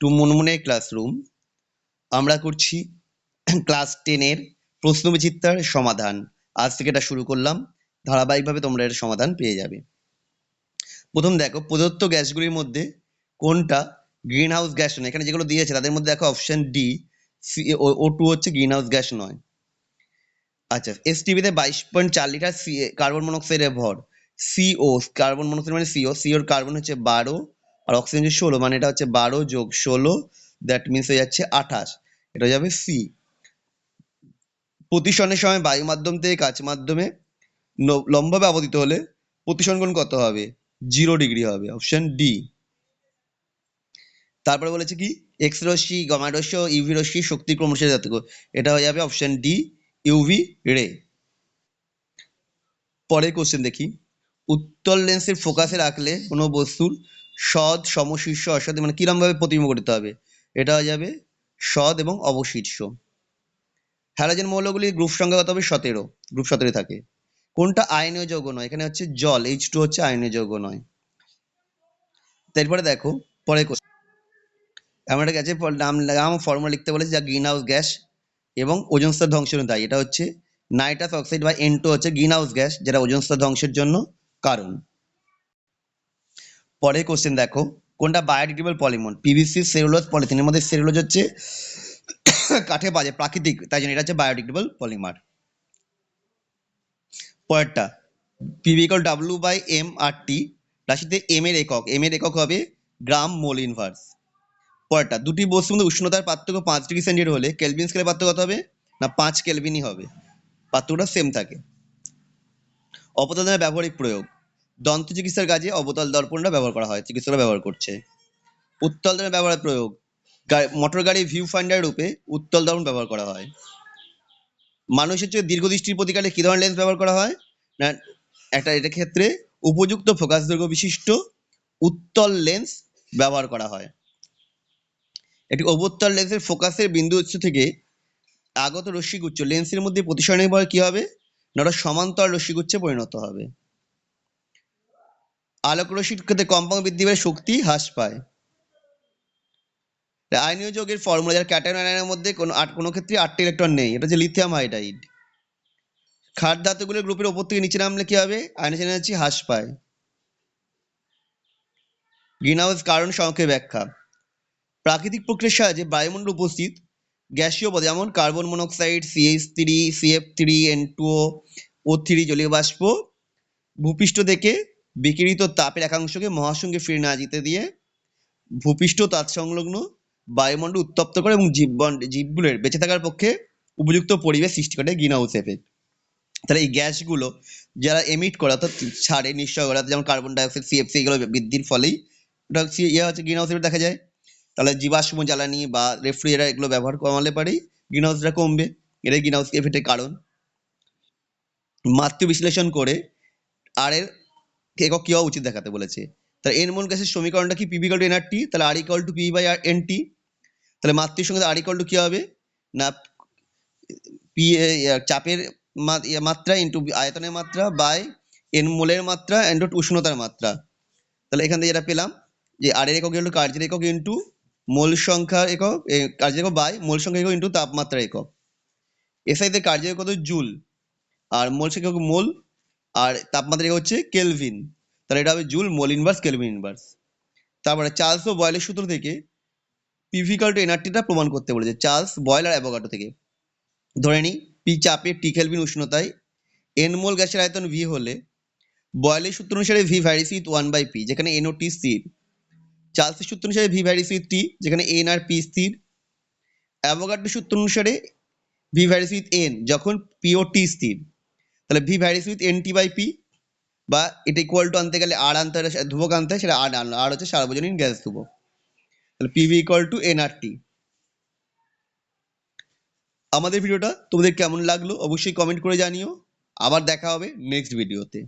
Two মুনমুনের classroom. আমরা করছি class 10 এর প্রশ্নবিচিত্রার সমাধান। আজ থেকে এটা শুরু করলাম, ধারাবাহিকভাবে তোমরা এর সমাধান পেয়ে যাবে। প্রথম দেখো, প্রদত্ত গ্যাসগুলির মধ্যে কোনটা গ্রিন হাউস গ্যাস নয়? এখানে যেগুলো দিয়েছে তাদের মধ্যে দেখো অপশন ডি O2 হচ্ছে গ্রিন হাউস গ্যাস নয়। আচ্ছা, এসটিভিতে 22.4 লিটার কার্বন মনোক্সাইডের ভর। সিও কার্বন মনোক্সাইড মানে সিওর কার্বন হচ্ছে 12 আর অক্সিজেন হচ্ছে 16, মানে এটা হচ্ছে 12 যোগ 16, দ্যাট মিনস হয়ে যাচ্ছে 28, এটা যাবে সি। প্রতিসরণের সময় বায়ু মাধ্যম থেকে কাচ মাধ্যমে লম্বভাবে আবর্তিত হলে প্রতিসরণ কোণ কত হবে? 0 ডিগ্রি হবে, অপশন ডি। তারপরে বলেছে কি এক্স রশ্মি, গামা রশ্মি ও ইউভি রশ্মি শক্তি ক্রমশ জাতক, এটা হয়ে যাবে অপশন ডি ইউভি রে। পরের কোশ্চেন দেখি, উত্তল লেন্সের ফোকাসে রাখলে কোনো বস্তুর সৎ, সমশীর্ষ, অসৎ মানে কিরম ভাবে প্রতিবিম্ব করতে হবে? এটা হয়ে যাবে সৎ এবং অবশীর্ষ। হ্যালোজেন মৌলগুলির গ্রুপ সংখ্যা কত হবে? 17, গ্রুপ 17 থাকে। কোনটা আয়নীয় যৌগ নয়? এখানে হচ্ছে জল, H2 হচ্ছে আয়নীয় যৌগ নয়। তারপরে দেখো পরের কোশ্চেন, এমন একটা গেছে নাম ফর্মুলা লিখতে বলেছে যা গ্রিন হাউস গ্যাস এবং ওজোন স্তর ধ্বংসের দায়ী। এটা হচ্ছে নাইট্রাস অক্সাইড বা N2 হচ্ছে গ্রিন হাউস গ্যাস যেটা ওজোন স্তর ধ্বংসের জন্য কারণ। পরের কোশ্চেন দেখো, কোনটা বায়োডিগ্রেডেবল পলিমার? পিভিসি, সেলুলোজ, পলিথিনের মধ্যে সেলুলোজ হচ্ছে কাঠে বাজে প্রাকৃতিক, তাই জন্য এটা হচ্ছে বায়োডিগ্রেডেবল পলিমার। পরেরটা, PV equal W by M R T, রাশিতে এম এর একক হবে গ্রাম মোল ইনভার্স। পরেরটা, দুটি বস্তুর মধ্যে উষ্ণতার পার্থক্য 5 ডিগ্রি সেন্টিগ্রেড হলে কেলভিন স্কেলে পার্থক্য কত হবে? না 5 কেলভিনই হবে, পার্থক্যটা সেম থাকে। অবতল দর্পণের ব্যবহারিক প্রয়োগ, দন্ত চিকিৎসার কাজে অবতল দর্পণটা ব্যবহার করা হয়, চিকিৎসকরা ব্যবহার করছে। উত্তল দর্পণের ব্যবহারের প্রয়োগ, মোটর গাড়ি ভিউ ফাইন্ডার রূপে উত্তল দর্পণ ব্যবহার করা হয়। মানুষের চেয়ে দীর্ঘদৃষ্টির প্রতিকারে কি ধরনের লেন্স ব্যবহার করা হয়? না এটা ক্ষেত্রে উপযুক্ত ফোকাস দৈর্ঘ্য বিশিষ্ট উত্তল লেন্স ব্যবহার করা হয়। একটি অবতল লেন্সের ফোকাসের বিন্দু উৎস থেকে আগত রশ্মিগুচ্ছ লেন্সের মধ্যে প্রতিসরণের পর কি হবে? না ওটা সমান্তর রশ্মিগুচ্ছে পরিণত হবে। আলোক রশ্মির ক্ষেত্রে কম্পাঙ্ক বৃদ্ধি পেয়ে শক্তি হ্রাস পায়। আয়নীয় যৌগের ফর্মুলা, যার ক্যাটায়ন আয়নের মধ্যে কোনো ক্ষেত্রে 8টি ইলেকট্রন নেই, এটা হচ্ছে লিথিয়াম হাইড্রাইড। ক্ষার ধাতুগুলোর গ্রুপের উপর থেকে নিচে নামলে কি হবে? আয়নিক এনার্জি হ্রাস পায়। গ্রিনহাউস কারণ সংক্ষেপে ব্যাখ্যা, প্রাকৃতিক প্রক্রিয়ার সাহায্যে বায়ুমণ্ডলে উপস্থিত গ্যাসীয় পদার্থ যেমন carbon monoxide, CH3, CF3, N2O, O3 জলীয় বাষ্প ভূপৃষ্ঠ থেকে বিকিরিত তাপের একাংশকে মহাশূন্যে ফিরে না যেতে দিয়ে ভূপৃষ্ঠ তৎসংলগ্ন বায়ুমণ্ডল উত্তপ্ত করে এবং জীবগুলোর বেঁচে থাকার পক্ষে উপযুক্ত পরিবেশ সৃষ্টি করে গ্রিনহাউস এফেক্ট। তাহলে এই গ্যাসগুলো যারা এমিট করে অর্থাৎ ছাড়ে নিঃসরণ করে, যেমন কার্বন ডাইঅক্সাইড, CFC, এগুলো বৃদ্ধির ফলেই এটা হচ্ছে গ্রিনহাউস এফেক্ট দেখা যায়। তাহলে জীবাশ্ম জ্বালানি বা রেফ্রিজারেটর এগুলো ব্যবহার কমালে পারেই গ্রিনহাউসটা কমবে, এটাই গ্রিনহাউস এফেক্টের কারণ। মাত্রা বিশ্লেষণ করে আর এর একক কি হওয়া উচিত দেখাতে বলেছে। তাহলে এন মোল গ্যাসের সমীকরণটা কি? পিভি ইকুয়াল টু এনআরটি, তাহলে আর ইকুয়াল টু পি বাই আর এনটি। তাহলে মাত্রার সঙ্গে আর ইকুয়াল টু কি হবে? না পি চাপের মাত্রা ইন্টু আয়তনের মাত্রা বাই এন মোলের মাত্রা ইন্টু উষ্ণতার মাত্রা। তাহলে এখান থেকে যেটা পেলাম যে আর এর একক ইন্টু কার্যের একক ইন্টু মোল সংখ্যার একক, কার্যের একক বাই মোল সংখ্যা একক ইন্টু তাপমাত্রা একক। এসআই তে কার্যের একক জুল আর মোল সংখ্যা মোল আর তাপমাত্রা একক হচ্ছে কেলভিন, তাহলে এটা হবে joule mole inverse kelvin inverse. তারপরে চার্লস ও বয়েলের সূত্র থেকে পিভি ইকুয়াল টু এনআরটিটা প্রমাণ করতে বলেছে, চার্লস, বয়েল আর অ্যাভোগাড্রো থেকে। ধরে নিই পি চাপে, টি কেলভিন উষ্ণতায় এন মোল গ্যাসের আয়তন ভি হলে বয়েলের সূত্র অনুসারে ভি ভ্যারিস উইথ 1/p, যেখানে এন ও টি স্থির। চার্লসের সূত্র অনুসারে ভি ভ্যারিস উইথ টি, যেখানে এন আর পি স্থির। অ্যাভোগাড্রোর সূত্র অনুসারে ভি ভ্যারিস উইথ এন, যখন পি ও টি স্থির। তাহলে V varies with N T by P, বা এটা ইকুয়াল টু আনতে গেলে আর আনতে হয়, ধ্রুবক আনতে হয়, সেটা আর আনলো, আর হচ্ছে সার্বজনীন গ্যাস ধ্রুবক। তাহলে পিভি ইকুয়াল টু এনআরটি। আমাদের ভিডিওটা তোমাদের কেমন লাগলো অবশ্যই কমেন্ট করে জানিও। আবার দেখা হবে নেক্সট ভিডিওতে।